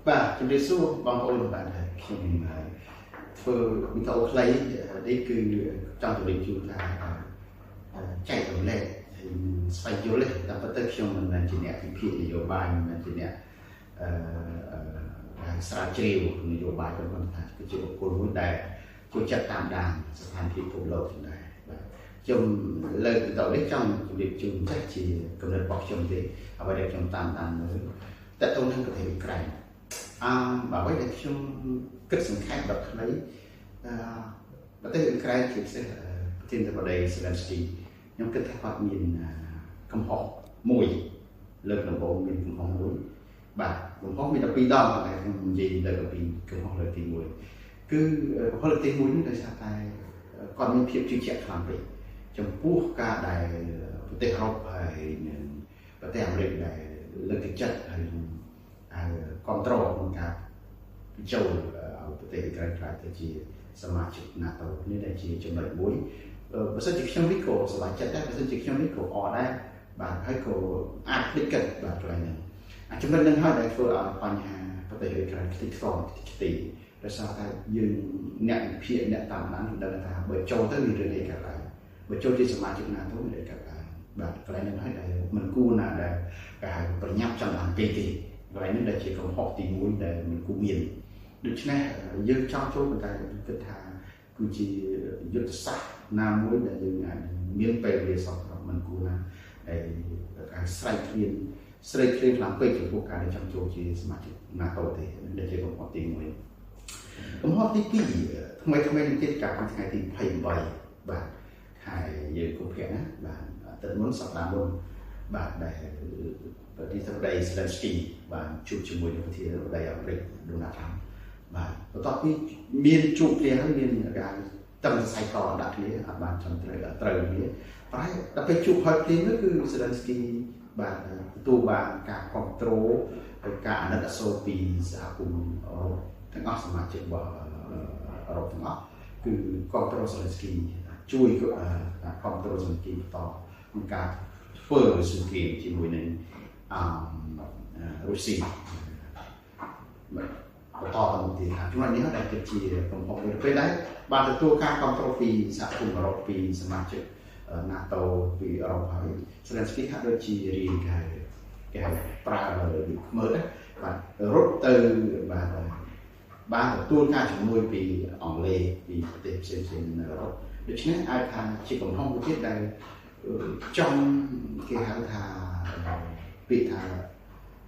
បាទជំរាបសួរបងប្អូនបាទខ្ញុំធ្វើវីដេអូខ្លីនេះគឺចង់ជម្រាបជូនថាចែករំលែកស្វែងយល់ទេតែប៉ុន្តែខ្ញុំមិនមែនជាអ្នកវិភាគនយោបាយមិនមែនជាអ្នកស្រាវជ្រាวนយោបាយប៉ុន្តែថាគឺជាបុគ្គលមួយដែលចូលចិត្តតាមដានស្ថានភាពពិភពលោកដែរបាទខ្ញុំលើកវីដេអូនេះចង់ជម្រាបជូនចេះជាកំណត់របស់ខ្ញុំទេអ្វីដែលខ្ញុំតាមដានមើលតើតើនឹងប្រទេសអ៊ុយក្រែនបើអ្វីដែលខ្ញុំគិតសង្ខេបដល់ខ្លីប្រទេសអ៊ុយក្រែនជាពិសេសប្រធានាធិបតី Zelensky ខ្ញុំគិតថាគាត់មានកំហុសមួយលើកដំបូងមានកំហុសមួយបាទកំហុសមាន12ដងតែខ្ញុំនិយាយលើកពីកំហុសលើកទី1គឺកំហុសលើកទី1នេះដោយសារតែគាត់មានភាពជឿជាក់ខ្លាំងពេកចំពោះការដែលប្រទេសអឺរ៉ុបហើយនិងប្រទេសអាមេរិកដែលលើកទឹកចិត្តហើយគ្រប់គ្រងក្នុងការបញ្ចូលឲ្យប្រទេសអ៊ុយក្រែនក្លាយទៅជាសមាជិក NATO នេះដែលជាចំណុចមួយបើសិនជាខ្ញុំនេះក៏សប្បាយចិត្តដែរបើសិនជាខ្ញុំនេះក៏អរដែរបាទហើយក៏អាចភ្លេចគិតបាទកន្លែងហ្នឹងចំណុចហ្នឹងហើយដែលធ្វើឲ្យបញ្ហាប្រទេសអ៊ុយក្រែនខ្ទេចខ្ទាំខ្ទេចដោយសារតែយើងអ្នកវិភាគអ្នកតាមដានគឺដឹងថាបើចូលទៅមានរឿងអីកើតឡើងបើចូលជាសមាជិក NATO មានអីកើតឡើងបាទកន្លែងហ្នឹងហើយដែលមិនគួរណាដែលគេហៅប្រញាប់ចង់បានពេកទេកន្លែងនេះដែលជាកំហុសទី1ដែលមិនគួរមានដូច្នេះយើងចង់ចូលប៉ុន្តែគិតថាគឺជាយុទ្ធសាស្ត្រណាមួយដែលយើងអាចមានពេលវេលាសោះមិនគួរណាដែលការស្រែកឃ្លានខ្លាំងពេកចំពោះការដែលចង់ចូលជាសមាជិក NATO ទេដែលជាកំហុសទី1កំហុសទី2ថ្មីនេះទៀតកាលពីថ្ងៃទី28បាទខែយើងកុម្ភៈណាបាទទឹកមុនសប្តាហ៍មុនបាទដែលប្រធានាធិបតី Zelensky បានជួបជាមួយនឹងប្រធានាធិបតីអាមេរិក Donald Trump បាទបន្ទាប់ពីមានជួបគ្នាហើយមានការតឹងសរសៃកដាក់គ្នាអត់បានត្រឹមត្រូវគ្នាប្រហែលដល់ពេលជួបហើយគ្នានោះគឺ Zelensky បាទទទួលបានការគ្រប់គ្រងហើយការអាណិតអាសូរពីសហគមន៍អឺរ៉ុបទាំងអស់សមាជិករបស់អឺរ៉ុបទាំងអស់គឺគ្រប់គ្រង Zelensky ជួយគ្រប់គ្រង Zelensky បន្តក្នុងការធ្វើសង្គ្រាមជាមួយនឹងរុស្ស៊ីបន្តទៅមុខទៀតចំណុចនេះដែលគឺជាកំហុសមួយពេលដែរបានទទួលការគ្រប់គ្រងពីសហគមន៍អឺរ៉ុបពីសមាជិក NATO ពីអឺរ៉ុបហើយ Zelensky ហាក់ដូចជារៀងគេហៅប្រើខ្មើដែរបាទរត់ទៅបានទទួលការជំនួយពីអង់គ្លេសពីប្រទេសផ្សេងៗនៅអឺរ៉ុបដូច្នេះអាចថាជាកំហុសមួយទៀតដែលចង់គេហៅថាពាក្យថា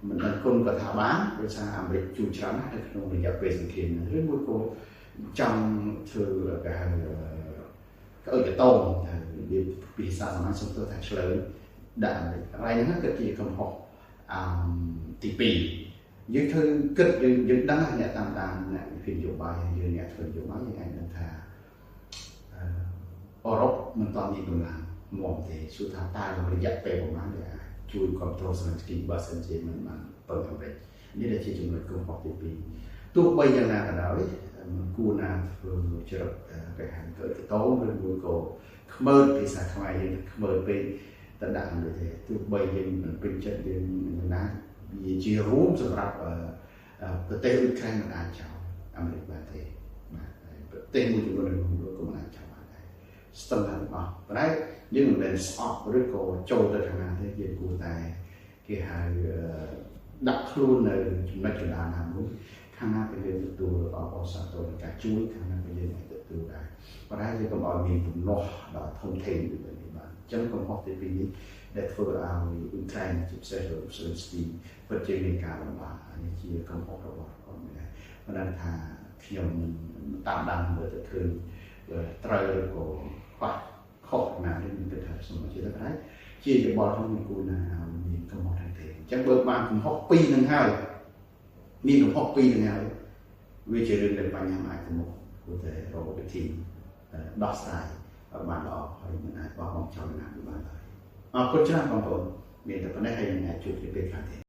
មិនដឹងគុណក៏ថាបានដោយសារអាមេរិកជួយច្រើនណាស់នៅក្នុងរយៈពេលសង្គ្រាមនេះឬមួយក៏ចង់ធ្វើគេហៅក្អើកតោងតែវាភាសាសាមញ្ញសំទោសថាឆ្លើយដាក់អាមេរិកហើយហ្នឹងគឺជាកំហុសទី2យើងធ្វើគិតយើងដឹងអ្នកតាមដានអ្នកវិភាគនយោបាយយើងអ្នកធ្វើនយោបាយយើងអាចដឹងថាអឺរ៉ុបមិនទាន់មានកម្លាំងមកទេសួរថាតើរយៈពេលប្រហែលដែលអាចជួយគ្រប់គ្រង Zelensky បើសិនជាមិនបានពឹងអាមេរិកនេះដែលជាចំណុចកំហុសទី2ទោះបីយ៉ាងណាក៏ដោយមិនគួរណាធ្វើចរិតគេហៅទៅតោឬមួយក៏ខ្មើភាសាខ្មែរយើងខ្មើពេកទៅដាក់ដូចទេទោះបីយើងមិនពេញចិត្តយើងណាវាជារួមសម្រាប់ប្រទេសអ៊ុយក្រែនមិនអាចចោលអាមេរិកបានទេបាទប្រទេសមួយចំនួនក៏មិនអាចចោលបានដែរស្ទើរតែអស់ប៉ុន្តែយើងមិនមែនស្អប់ឬក៏ចូលទៅខាងណាទេយើងគួរតែគេហៅដាក់ខ្លួននៅចំណុចកណ្ដាលណាមួយខាងណាក៏យើងទទួលអបអរសាទរនឹងការជួយខាងណាក៏យើងទទួលដែរប៉ុន្តែយើងកុំឲ្យមានទំនាស់ដល់ធនធានដូចនេះបាទអញ្ចឹងកំហុសទី2នេះដែលធ្វើឲ្យអ៊ុយក្រែនជាពិសេសលោក Zelensky ពិតជាមានការលំបាកនេះជាកំហុសរបស់គាត់ដែរប៉ុន្តែថាខ្ញុំតាមដានមើលទៅឃើញត្រូវឬក៏ខ្វះខុសណានេះមានគិតថាសមាជិកដែរជាយោបល់ក្នុងគូណាមានកំហុសដែរទេអញ្ចឹងបើបានកំហុស2នឹងហើយមានកំហុស2នឹងហើយវាជារឿងដែលបញ្ហាអាចទៅមុខគួរតែរកវិធីដោះស្រាយឲ្យបានល្អហើយមិនអាចបោះបង់ចោលណាបានឡើយអរគុណច្រើនបងប្អូនមានតែប៉ុណ្ណេះហើយនឹងអាចជួបគ្នាពេលក្រោយទៀត